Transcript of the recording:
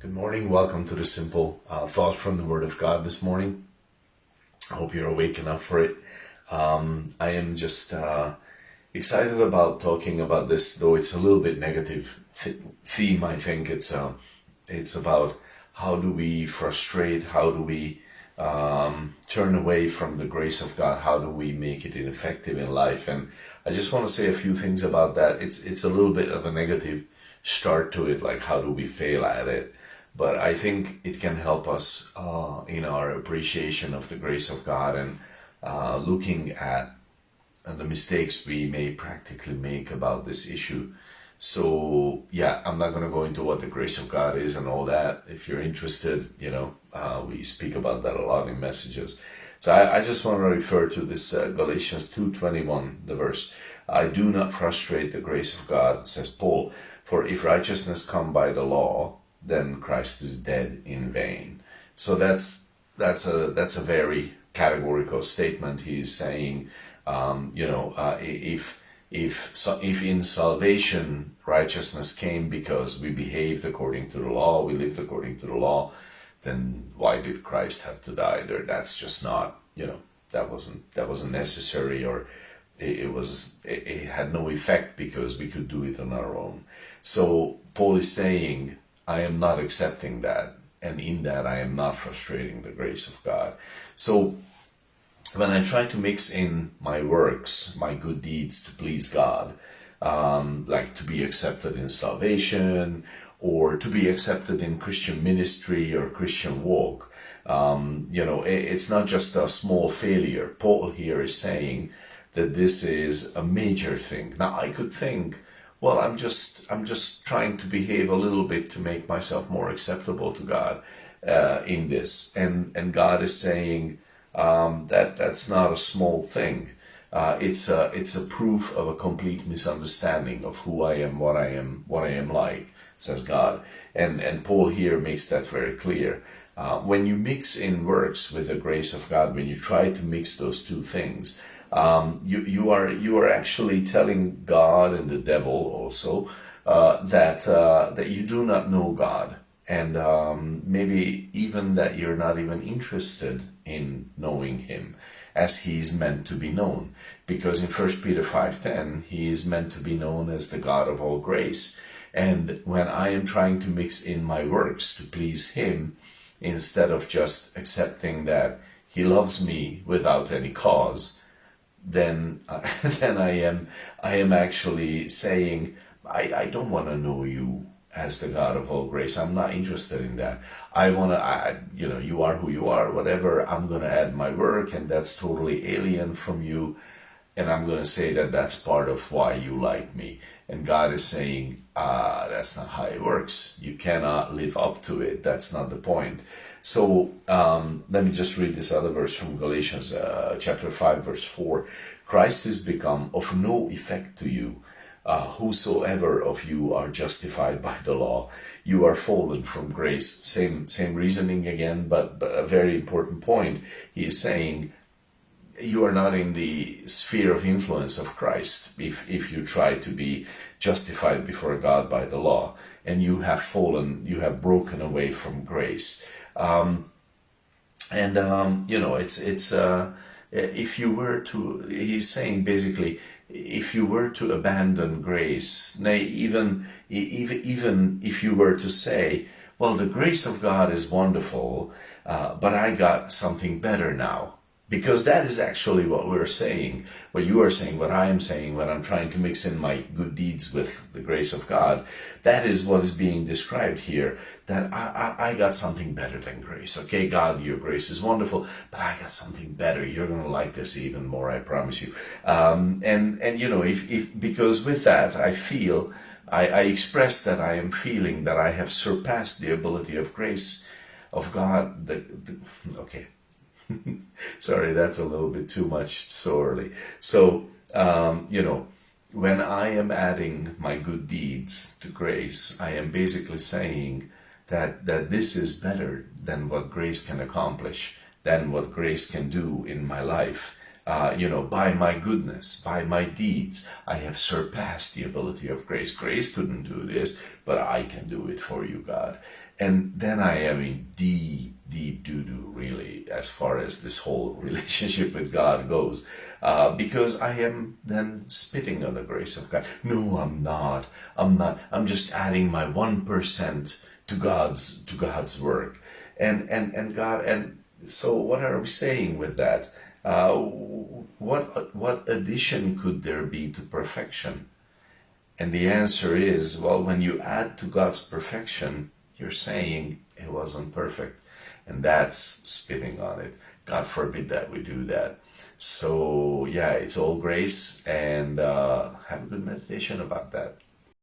Good morning. Welcome to the simple thought from the Word of God this morning. I hope you're awake enough for it. I am just excited about talking about this, though it's a little bit negative theme. I think it's about how do we frustrate, how do we turn away from the grace of God, how do we make it ineffective in life. And I just want to say a few things about that. It's a little bit of a negative start to it, like how do we fail at it. But I think it can help us in our appreciation of the grace of God and looking at the mistakes we may practically make about this issue. So yeah, I'm not going to go into what the grace of God is and all that. If you're interested, we speak about that a lot in messages. So I just want to refer to this Galatians 2:21, the verse. I do not frustrate the grace of God, says Paul, for if righteousness come by the law, then Christ is dead in vain. So that's a very categorical statement. He is saying, if in salvation righteousness came because we behaved according to the law, we lived according to the law, then why did Christ have to die there? That's just not, that wasn't necessary, or it had no effect because we could do it on our own. So Paul is saying, I am not accepting that, and in that I am not frustrating the grace of God. So when I try to mix in my works, my good deeds to please God, like to be accepted in salvation or to be accepted in Christian ministry or Christian walk, it's not just a small failure. Paul here is saying that this is a major thing. Now I could think, well, I'm just trying to behave a little bit to make myself more acceptable to God in this, and God is saying that's not a small thing. It's a proof of a complete misunderstanding of who I am, what I am like, says God, and Paul here makes that very clear. When you mix in works with the grace of God, when you try to mix those two things, you are actually telling God and the devil also that you do not know God, and maybe even that you're not even interested in knowing Him as He is meant to be known, because in 1 Peter 5:10 He is meant to be known as the God of all grace. And when I am trying to mix in my works to please Him, instead of just accepting that He loves me without any cause, then I am actually saying, I don't want to know you as the God of all grace. I'm not interested in that. You are who you are, whatever. I'm going to add my work, and that's totally alien from you. And I'm going to say that that's part of why you like me. And God is saying, that's not how it works. You cannot live up to it. That's not the point. So let me just read this other verse from Galatians chapter 5, verse 4. Christ is become of no effect to you. Whosoever of you are justified by the law, you are fallen from grace. Same reasoning again, but a very important point. He is saying, you are not in the sphere of influence of Christ if you try to be justified before God by the law, and you have fallen, you have broken away from grace. If you were to, he's saying basically, if you were to abandon grace, nay, even if you were to say, well, the grace of God is wonderful, but I got something better now. Because that is actually what we're saying, what you are saying, what I am saying, when I'm trying to mix in my good deeds with the grace of God. That is what is being described here, that I got something better than grace. Okay, God, your grace is wonderful, but I got something better. You're going to like this even more, I promise you. Because with that, I express that I am feeling that I have surpassed the ability of grace of God. Okay. Sorry, that's a little bit too much so early. So, when I am adding my good deeds to grace, I am basically saying that this is better than what grace can accomplish, than what grace can do in my life. by my goodness, by my deeds, I have surpassed the ability of grace. Grace couldn't do this, but I can do it for you, God. And then I am in deep, deep doo-doo, really, as far as this whole relationship with God goes. Because I am then spitting on the grace of God. No, I'm not. I'm not. I'm just adding my 1% to God's work. And God, and so what are we saying with that? What addition could there be to perfection? And the answer is, well, when you add to God's perfection, you're saying it wasn't perfect. And that's spitting on it. God forbid that we do that. So, yeah, it's all grace, and have a good meditation about that.